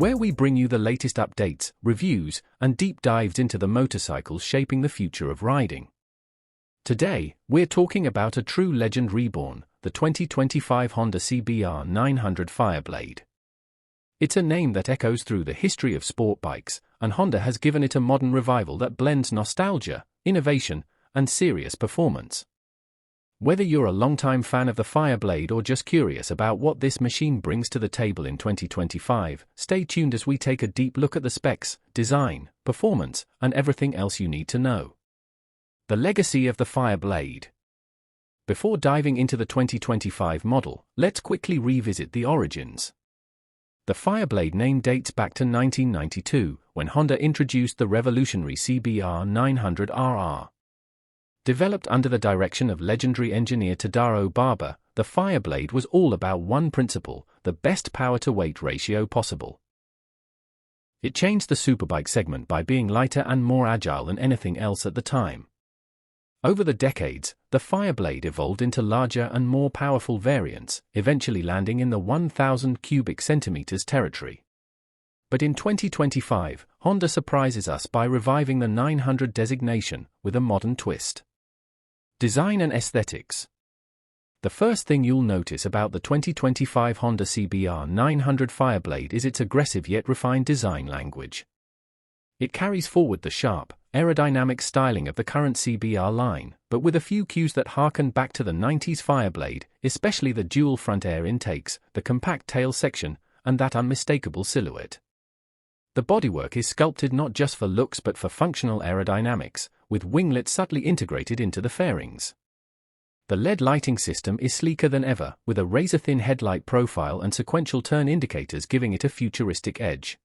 where we bring you the latest updates, reviews, and deep dives into the motorcycles shaping the future of riding. Today, we're talking about a true legend reborn, the 2025 Honda CBR 900 Fireblade. It's a name that echoes through the history of sport bikes, and Honda has given it a modern revival that blends nostalgia, innovation, and serious performance. Whether you're a longtime fan of the Fireblade or just curious about what this machine brings to the table in 2025, stay tuned as we take a deep look at the specs, design, performance, and everything else you need to know. The legacy of the Fireblade. Before diving into the 2025 model, let's quickly revisit the origins. The Fireblade name dates back to 1992, when Honda introduced the revolutionary CBR 900RR. Developed under the direction of legendary engineer Tadaro Barber, the Fireblade was all about one principle: the best power-to-weight ratio possible. It changed the superbike segment by being lighter and more agile than anything else at the time. Over the decades, the Fireblade evolved into larger and more powerful variants, eventually landing in the 1,000 cubic centimeters territory. But in 2025, Honda surprises us by reviving the 900 designation with a modern twist. Design and aesthetics. The first thing you'll notice about the 2025 Honda CBR 900 Fireblade is its aggressive yet refined design language. It carries forward the sharp, aerodynamic styling of the current CBR line, but with a few cues that harken back to the 90s Fireblade, especially the dual front air intakes, the compact tail section, and that unmistakable silhouette. The bodywork is sculpted not just for looks but for functional aerodynamics, with winglets subtly integrated into the fairings. The LED lighting system is sleeker than ever, with a razor-thin headlight profile and sequential turn indicators giving it a futuristic edge.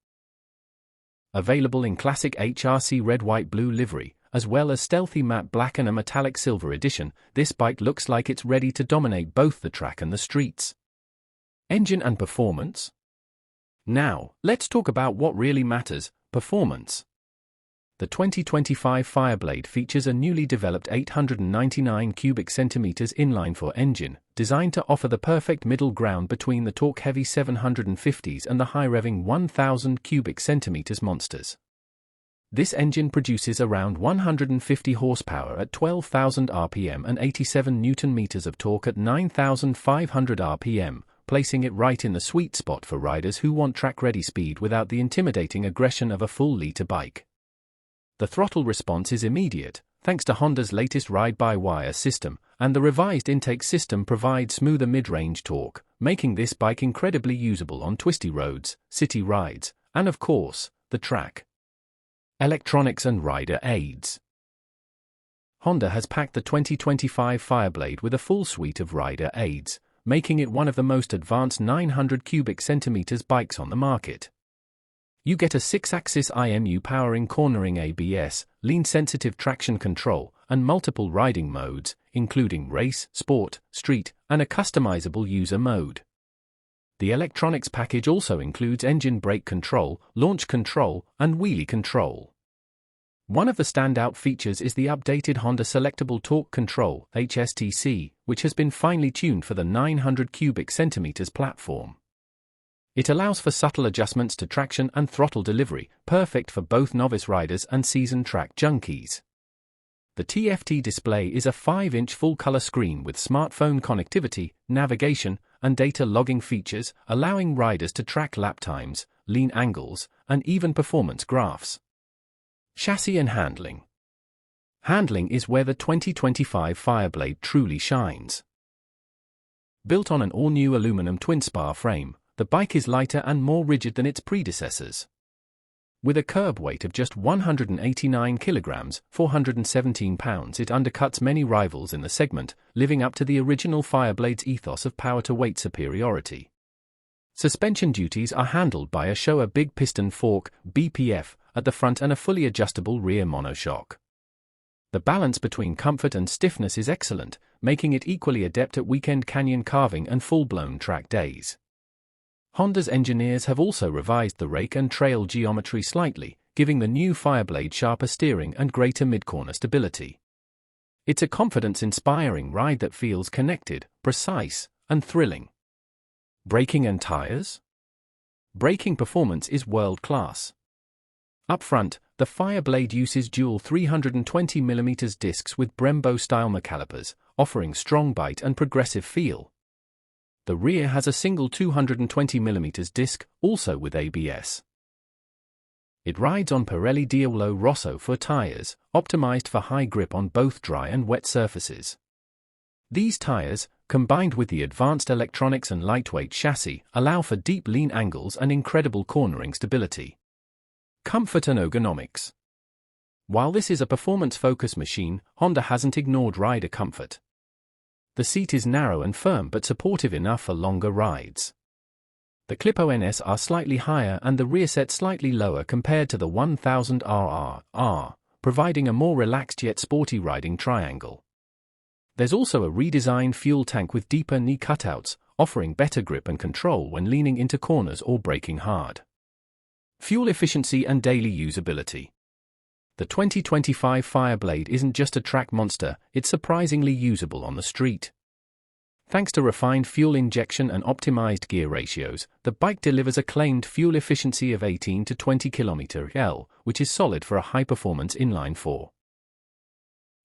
Available in classic HRC red, white, blue livery, as well as stealthy matte black and a metallic silver edition, this bike looks like it's ready to dominate both the track and the streets. Engine and performance? Now, let's talk about what really matters: performance. The 2025 Fireblade features a newly developed 899 cubic centimeters inline-4 engine, designed to offer the perfect middle ground between the torque-heavy 750s and the high-revving 1,000 cubic centimeters monsters. This engine produces around 150 horsepower at 12,000 RPM and 87 Nm of torque at 9,500 RPM, placing it right in the sweet spot for riders who want track-ready speed without the intimidating aggression of a full-liter bike. The throttle response is immediate, thanks to Honda's latest ride-by-wire system, and the revised intake system provides smoother mid-range torque, making this bike incredibly usable on twisty roads, city rides, and of course, the track. Electronics and rider aids. Honda has packed the 2025 Fireblade with a full suite of rider aids, making it one of the most advanced 900 cubic centimeters bikes on the market. You get a 6-axis IMU powering cornering ABS, lean-sensitive traction control, and multiple riding modes, including race, sport, street, and a customizable user mode. The electronics package also includes engine brake control, launch control, and wheelie control. One of the standout features is the updated Honda Selectable Torque Control (HSTC), which has been finely tuned for the 900 cubic centimeters platform. It allows for subtle adjustments to traction and throttle delivery, perfect for both novice riders and seasoned track junkies. The TFT display is a 5-inch full-color screen with smartphone connectivity, navigation, and data logging features, allowing riders to track lap times, lean angles, and even performance graphs. Chassis and handling. Handling is where the 2025 Fireblade truly shines. Built on an all-new aluminum twin-spar frame, the bike is lighter and more rigid than its predecessors. With a curb weight of just 189 kilograms, 417 pounds, it undercuts many rivals in the segment, living up to the original Fireblade's ethos of power-to-weight superiority. Suspension duties are handled by a Showa big piston fork, BPF, at the front and a fully adjustable rear monoshock. The balance between comfort and stiffness is excellent, making it equally adept at weekend canyon carving and full-blown track days. Honda's engineers have also revised the rake and trail geometry slightly, giving the new Fireblade sharper steering and greater mid-corner stability. It's a confidence-inspiring ride that feels connected, precise, and thrilling. Braking and tires? braking performance is world-class. Up front, the Fireblade uses dual 320mm discs with Brembo-style calipers, offering strong bite and progressive feel. The rear has a single 220mm disc, also with ABS. It rides on Pirelli Diavolo Rosso for tires, optimized for high grip on both dry and wet surfaces. These tires, combined with the advanced electronics and lightweight chassis, allow for deep lean angles and incredible cornering stability. Comfort and ergonomics. While this is a performance-focused machine, Honda hasn't ignored rider comfort. The seat is narrow and firm but supportive enough for longer rides. The clip-ons are slightly higher and the rear set slightly lower compared to the 1000RR, providing a more relaxed yet sporty riding triangle. There's also a redesigned fuel tank with deeper knee cutouts, offering better grip and control when leaning into corners or braking hard. Fuel efficiency and daily usability. The 2025 Fireblade isn't just a track monster, it's surprisingly usable on the street. Thanks to refined fuel injection and optimized gear ratios, the bike delivers a claimed fuel efficiency of 18 to 20 km/h, which is solid for a high-performance inline-4.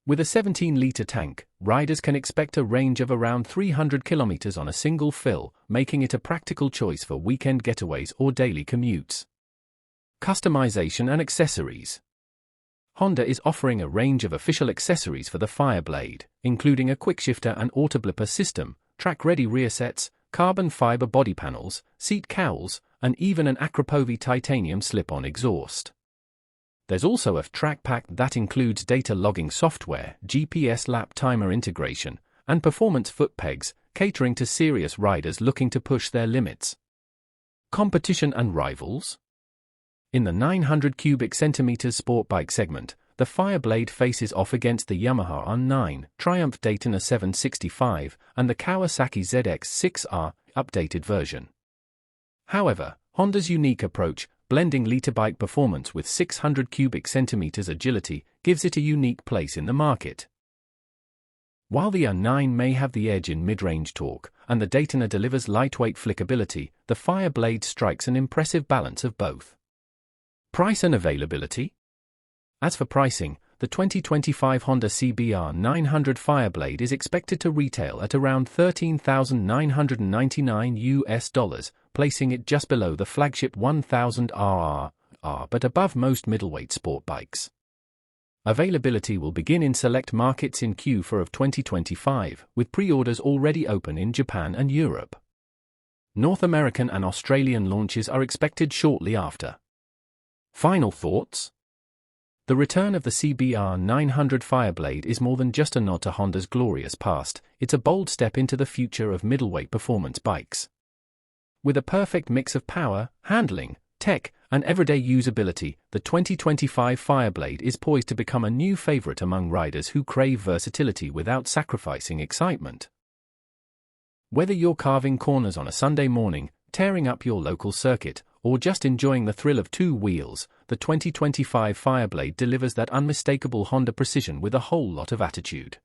With a 17-liter tank, riders can expect a range of around 300 km on a single fill, making it a practical choice for weekend getaways or daily commutes. Customization and accessories. Honda is offering a range of official accessories for the Fireblade, including a quickshifter and auto-blipper system, track-ready rear sets, carbon fiber body panels, seat cowls, and even an Akrapovi titanium slip-on exhaust. There's also a track pack that includes data logging software, GPS lap timer integration, and performance foot pegs, catering to serious riders looking to push their limits. Competition and rivals. In the 900 cubic centimeters Sportbike segment, the Fireblade faces off against the Yamaha R9, Triumph Daytona 765, and the Kawasaki ZX-6R updated version. However, Honda's unique approach, blending liter bike performance with 600 cubic centimeters agility, gives it a unique place in the market. While the R9 may have the edge in mid-range torque, and the Daytona delivers lightweight flickability, the Fireblade strikes an impressive balance of both. Price and availability? As for pricing, the 2025 Honda CBR 900 Fireblade is expected to retail at around $13,999, placing it just below the flagship 1000RR, but above most middleweight sport bikes. Availability will begin in select markets in Q4 of 2025, with pre-orders already open in Japan and Europe. North American and Australian launches are expected shortly after. Final thoughts? The return of the CBR 900 Fireblade is more than just a nod to Honda's glorious past, it's a bold step into the future of middleweight performance bikes. With a perfect mix of power, handling, tech, and everyday usability, the 2025 Fireblade is poised to become a new favorite among riders who crave versatility without sacrificing excitement. Whether you're carving corners on a Sunday morning, tearing up your local circuit, or just enjoying the thrill of two wheels, the 2025 Fireblade delivers that unmistakable Honda precision with a whole lot of attitude.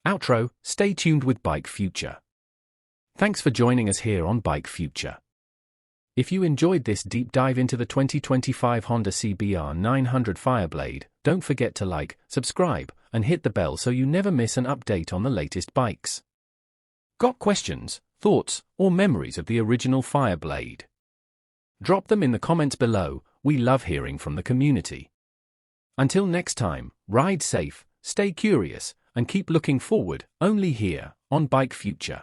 Outro, stay tuned with Bike Future. Thanks for joining us here on Bike Future. If you enjoyed this deep dive into the 2025 Honda CBR 900 Fireblade, don't forget to like, subscribe, and hit the bell so you never miss an update on the latest bikes. Got questions, thoughts, or memories of the original Fireblade? Drop them in the comments below, we love hearing from the community. Until next time, ride safe, stay curious, and keep looking forward, only here, on Bike Future.